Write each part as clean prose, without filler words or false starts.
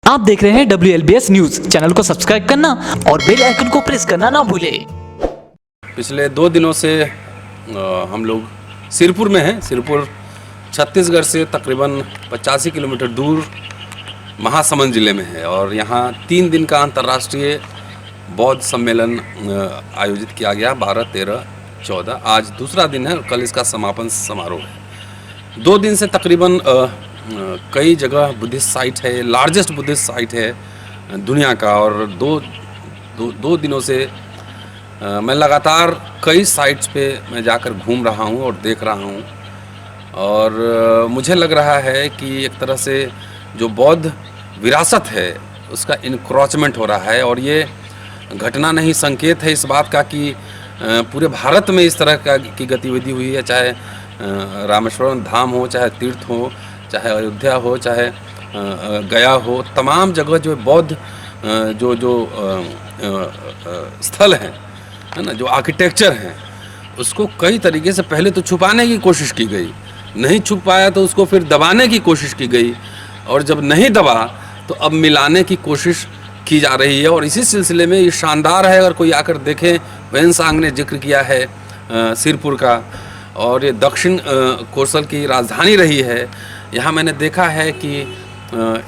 आप देख रहे हैं WLBS न्यूज। चैनल को सब्सक्राइब करना और बेल आइकन को प्रेस करना ना भूलें। पिछले 2 दिनों से हम लोग सिरपुर में हैं। सिरपुर छत्तीसगढ़ से तकरीबन 85 किलोमीटर दूर महासमुंद जिले में है और यहाँ 3 दिन का अंतर्राष्ट्रीय बौद्ध सम्मेलन आयोजित किया गया। 12, 13, 14 आज दूसरा दिन है और कल इसका समापन समारोह है। 2 दिन से तकरीबन कई जगह बुद्धिस्ट साइट है, लार्जेस्ट बुद्धिस्ट साइट है दुनिया का। और दो दिनों से मैं लगातार कई साइट्स पे मैं जाकर घूम रहा हूँ और देख रहा हूँ और मुझे लग रहा है कि एक तरह से जो बौद्ध विरासत है उसका इनक्रोचमेंट हो रहा है। और ये घटना नहीं, संकेत है इस बात का कि पूरे भारत में इस तरह की गतिविधि हुई है। चाहे रामेश्वरम धाम हो, चाहे तीर्थ हो, चाहे अयोध्या हो, चाहे गया हो, तमाम जगह जो बौद्ध जो स्थल हैं, है ना, जो आर्किटेक्चर हैं, उसको कई तरीके से पहले तो छुपाने की कोशिश की गई, नहीं छुप पाया तो उसको फिर दबाने की कोशिश की गई और जब नहीं दबा तो अब मिलाने की कोशिश की जा रही है। और इसी सिलसिले में ये शानदार है, अगर कोई आकर देखें। वेंसांग ने जिक्र किया है सिरपुर का, और ये दक्षिण कोसल की राजधानी रही है। यहाँ मैंने देखा है कि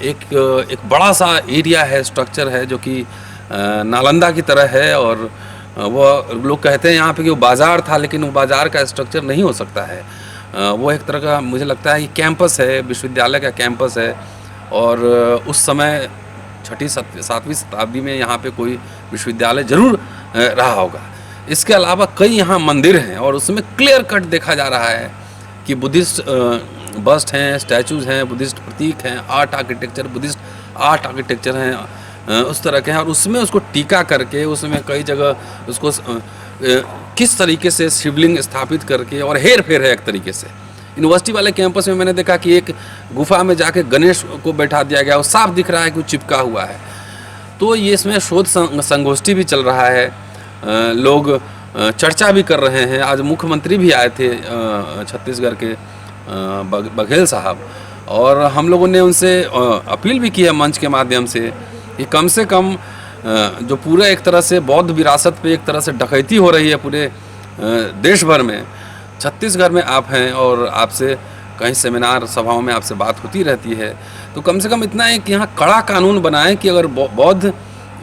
एक बड़ा सा एरिया है, स्ट्रक्चर है जो कि नालंदा की तरह है। और वो लोग कहते हैं यहाँ पे कि वो बाज़ार था, लेकिन वो बाज़ार का स्ट्रक्चर नहीं हो सकता है। वो एक तरह का मुझे लगता है कि कैंपस है, विश्वविद्यालय का कैंपस है। और उस समय 6वीं-7वीं शताब्दी में यहाँ पे कोई विश्वविद्यालय ज़रूर रहा होगा। इसके अलावा कई यहाँ मंदिर हैं और उसमें क्लियर कट देखा जा रहा है कि बुद्धिस्ट बस्ट हैं, स्टैचूज़ हैं, बुद्धिस्ट प्रतीक हैं, art architecture, Buddhist art architecture हैं, उस तरह के हैं। और उसमें उसको टीका करके उसमें कई जगह उसको किस तरीके से शिवलिंग स्थापित करके, और हेर फेर है एक तरीके से। यूनिवर्सिटी वाले कैंपस में मैंने देखा कि एक गुफा में जाके गणेश को बैठा दिया गया, वो साफ दिख रहा है कि वो चिपका हुआ है। तो ये इसमें शोध संगोष्ठी भी चल रहा है, लोग चर्चा भी कर रहे हैं। आज मुख्यमंत्री भी आए थे छत्तीसगढ़ के बघेल साहब, और हम लोगों ने उनसे अपील भी की है मंच के माध्यम से कि कम जो पूरा एक तरह से बौद्ध विरासत पे एक तरह से डकैती हो रही है पूरे देश भर में, छत्तीसगढ़ में आप हैं और आपसे कहीं सेमिनार सभाओं में आपसे बात होती रहती है, तो कम से कम इतना है कि यहाँ कड़ा कानून बनाएं कि अगर बौद्ध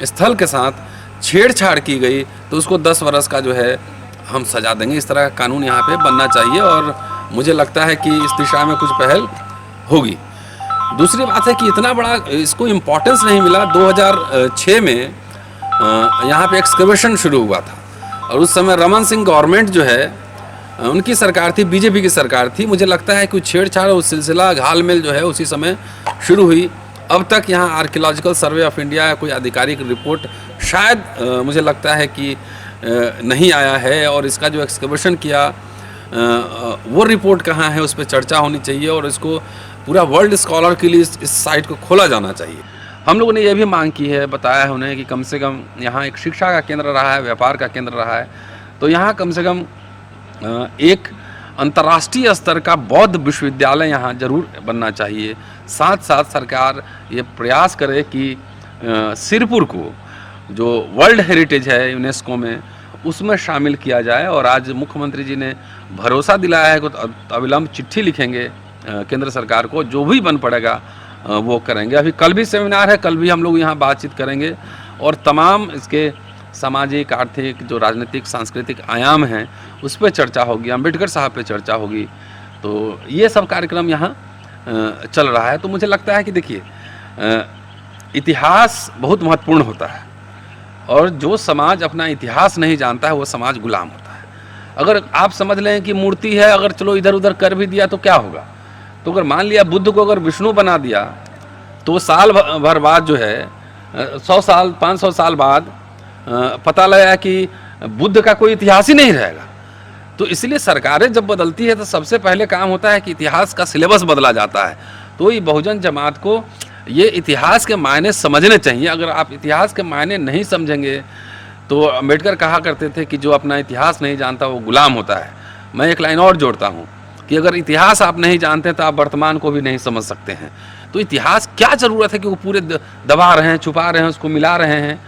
स्थल के साथ छेड़छाड़ की गई तो उसको 10 वर्ष का जो है हम सजा देंगे। इस तरह का कानून यहाँ पे बनना चाहिए और मुझे लगता है कि इस दिशा में कुछ पहल होगी। दूसरी बात है कि इतना बड़ा इसको इम्पोर्टेंस नहीं मिला। 2006 में यहाँ पे एक्सकवेशन शुरू हुआ था और उस समय रमन सिंह गवर्नमेंट जो है उनकी सरकार थी, बीजेपी की सरकार थी। मुझे लगता है कि छेड़छाड़ उस सिलसिला घालमेल जो है उसी समय शुरू हुई। अब तक यहाँ आर्कियोलॉजिकल सर्वे ऑफ इंडिया कोई आधिकारिक रिपोर्ट शायद मुझे लगता है कि नहीं आया है, और इसका जो एक्सकवेशन किया वो रिपोर्ट कहाँ है उस पर चर्चा होनी चाहिए और इसको पूरा वर्ल्ड स्कॉलर के लिए इस साइट को खोला जाना चाहिए। हम लोगों ने ये भी मांग की है, बताया है उन्हें कि कम से कम यहाँ एक शिक्षा का केंद्र रहा है, व्यापार का केंद्र रहा है, तो यहाँ कम से कम एक अंतर्राष्ट्रीय स्तर का बौद्ध विश्वविद्यालय यहाँ जरूर बनना चाहिए। साथ साथ सरकार ये प्रयास करे कि सिरपुर को जो वर्ल्ड हेरिटेज है यूनेस्को में उसमें शामिल किया जाए। और आज मुख्यमंत्री जी ने भरोसा दिलाया है कि अविलंब चिट्ठी लिखेंगे केंद्र सरकार को, जो भी बन पड़ेगा वो करेंगे। अभी कल भी सेमिनार है, कल भी हम लोग यहाँ बातचीत करेंगे और तमाम इसके सामाजिक, आर्थिक, जो राजनीतिक, सांस्कृतिक आयाम हैं उस पर चर्चा होगी, अम्बेडकर साहब पे चर्चा होगी। तो ये सब कार्यक्रम यहाँ चल रहा है। तो मुझे लगता है कि देखिए, इतिहास बहुत महत्वपूर्ण होता है और जो समाज अपना इतिहास नहीं जानता है वो समाज गुलाम होता है। अगर आप समझ लें कि मूर्ति है, अगर चलो इधर उधर कर भी दिया तो क्या होगा। तो अगर मान लिया बुद्ध को अगर विष्णु बना दिया तो साल भर बाद जो है 100 साल 500 साल बाद पता लगा कि बुद्ध का कोई इतिहास ही नहीं रहेगा। तो इसलिए सरकारें जब बदलती है तो सबसे पहले काम होता है कि इतिहास का सिलेबस बदला जाता है। तो ये बहुजन जमात को ये इतिहास के मायने समझने चाहिए। अगर आप इतिहास के मायने नहीं समझेंगे तो अम्बेडकर कहा करते थे कि जो अपना इतिहास नहीं जानता वो गुलाम होता है। मैं एक लाइन और जोड़ता हूँ कि अगर इतिहास आप नहीं जानते तो आप वर्तमान को भी नहीं समझ सकते हैं। तो तो इतिहास क्या ज़रूरत है कि वो पूरे दबा रहे हैं, छुपा रहे हैं, उसको मिला रहे हैं?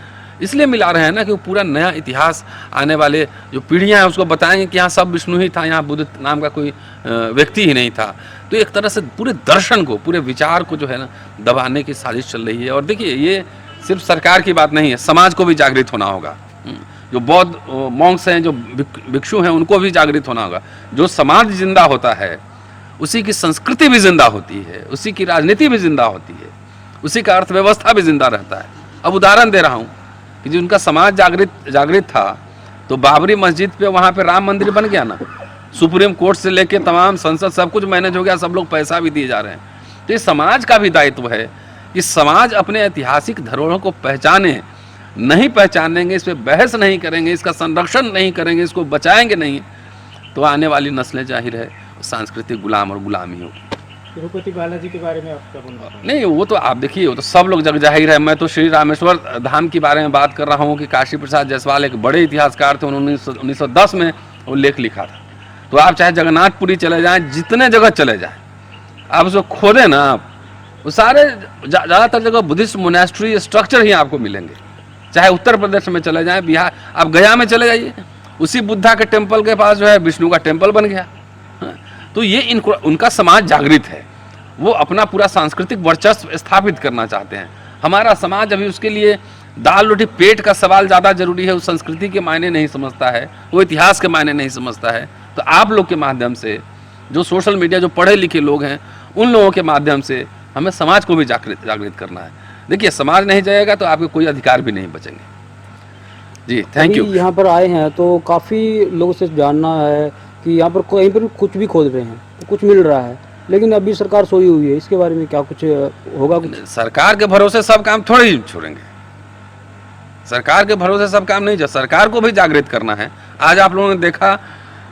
इसलिए मिला रहे हैं ना कि वो पूरा नया इतिहास आने वाले जो पीढ़ियाँ हैं उसको बताएंगे कि यहाँ सब विष्णु ही था, यहाँ बुद्ध नाम का कोई व्यक्ति ही नहीं था। तो एक तरह से पूरे दर्शन को, पूरे विचार को जो है ना दबाने की साजिश चल रही है। और देखिए, ये सिर्फ सरकार की बात नहीं है, समाज को भी जागृत होना होगा। जो बौद्ध मॉन्क्स हैं, जो भिक्षु हैं, उनको भी जागृत होना होगा। जो समाज जिंदा होता है उसी की संस्कृति भी जिंदा होती है, उसी की राजनीति भी जिंदा होती है, उसी का अर्थव्यवस्था भी जिंदा रहता है। अब उदाहरण दे रहा हूँ कि जो उनका समाज जागृत था, तो बाबरी मस्जिद पे वहाँ पे राम मंदिर बन गया ना, सुप्रीम कोर्ट से लेके तमाम संसद सब कुछ मैनेज हो गया, सब लोग पैसा भी दिए जा रहे हैं। तो ये समाज का भी दायित्व है कि समाज अपने ऐतिहासिक धरोहरों को पहचाने। नहीं पहचानेंगे, इस पर बहस नहीं करेंगे, इसका संरक्षण नहीं करेंगे, इसको बचाएंगे नहीं, तो आने वाली नस्लें जाहिर है सांस्कृतिक गुलाम और गुलामी होगी। तिरुपति बालाजी के बारे में आप क्या बोलना चाहेंगे? नहीं, वो तो आप देखिए, वो तो सब लोग जग जाहिर है। मैं तो श्री रामेश्वर धाम के बारे में बात कर रहा हूँ कि काशी प्रसाद जायसवाल एक बड़े इतिहासकार थे, उन्होंने 1910 में वो लेख लिखा था। तो आप चाहे जगन्नाथपुरी चले जाएं, जितने जगह चले जाएं, आप उसको खोदें ना, आप वो सारे ज़्यादातर जगह बुद्धिस्ट मोनेस्ट्री स्ट्रक्चर ही आपको मिलेंगे। चाहे उत्तर प्रदेश में चले जाएं, बिहार, आप गया में चले जाइए, उसी बुद्धा के टेम्पल के पास जो है विष्णु का टेम्पल बन गया। तो ये उनका समाज जागृत है, वो अपना पूरा सांस्कृतिक वर्चस्व स्थापित करना चाहते हैं। हमारा समाज अभी उसके लिए दाल रोटी पेट का सवाल ज़्यादा जरूरी है, उस संस्कृति के मायने नहीं समझता है, वो इतिहास के मायने नहीं समझता है। तो आप लोग के माध्यम से, जो सोशल मीडिया, जो पढ़े लिखे लोग हैं, उन लोगों के माध्यम से हमें समाज को भी जागृत करना है। देखिए, समाज नहीं जाएगा तो आपके कोई अधिकार भी नहीं बचेंगे। जी, थैंक यू। यहाँ पर आए हैं तो काफ़ी लोगों से जानना है कि यहाँ पर कहीं पर कुछ भी खोद रहे हैं तो कुछ मिल रहा है, लेकिन अभी सरकार सोई हुई है, इसके बारे में क्या कुछ होगा? कुछ सरकार के भरोसे सब काम थोड़े ही छोड़ेंगे, सरकार के भरोसे सब काम नहीं। सरकार को भी जागृत करना है। आज आप लोगों ने देखा,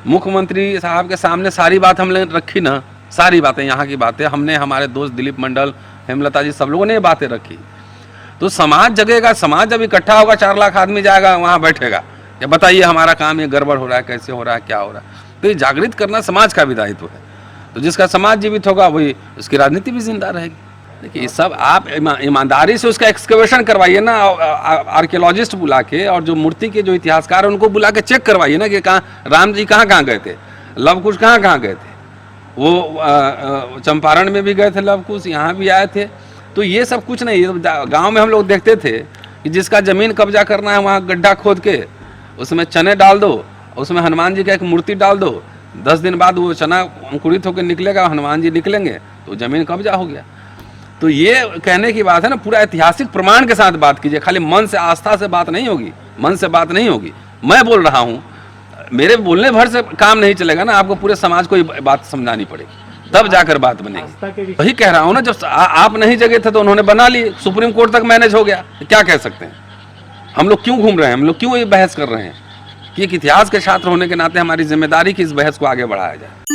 मुख्यमंत्री साहब के सामने सारी बात हमने रखी ना, सारी बातें, यहाँ की बातें हमने, हमारे दोस्त दिलीप मंडल, हेमलता जी, सब लोगों ने ये बातें रखी। तो समाज जगेगा, समाज जब इकट्ठा होगा, 4 लाख आदमी जाएगा, वहाँ बैठेगा, या बताइए हमारा काम ये गड़बड़ हो रहा है, कैसे हो रहा है, क्या हो रहा है। तो ये जागृत करना समाज का भी दायित्व है। तो जिसका समाज जीवित होगा वही, उसकी राजनीति भी जिंदा रहेगी। देखिए, ये सब आप ईमानदारी से उसका एक्सकवेशन करवाइए ना, आर्कियोलॉजिस्ट बुला के, और जो मूर्ति के जो इतिहासकार हैं उनको बुला के चेक करवाइए ना कि कहाँ राम जी कहाँ गए थे, लव कुश कहाँ गए थे। वो चंपारण में भी गए थे लव कुश, यहाँ भी आए थे। तो ये सब कुछ नहीं। गांव में हम लोग देखते थे कि जिसका ज़मीन कब्जा करना है, वहाँ गड्ढा खोद के उसमें चने डाल दो, उसमें हनुमान जी का एक मूर्ति डाल दो, 10 दिन बाद वो चना अंकुरित होकर निकलेगा, हनुमान जी निकलेंगे, तो ज़मीन कब्जा हो गया। तो ये कहने की बात है ना, पूरा ऐतिहासिक प्रमाण के साथ बात कीजिए। खाली मन से, आस्था से बात नहीं होगी, मन से बात नहीं होगी। मैं बोल रहा हूँ, मेरे बोलने भर से काम नहीं चलेगा ना, आपको पूरे समाज को ये बात समझानी पड़ेगी, तब जाकर बात बनेगी। वही कह रहा हूँ ना, जब आप नहीं जगे थे तो उन्होंने बना ली, सुप्रीम कोर्ट तक मैनेज हो गया। क्या कह सकते हैं? हम लोग क्यों घूम रहे हैं, हम लोग क्यों ये बहस कर रहे हैं? कि एक इतिहास के छात्र होने के नाते हमारी जिम्मेदारी की इस बहस को आगे बढ़ाया जाए।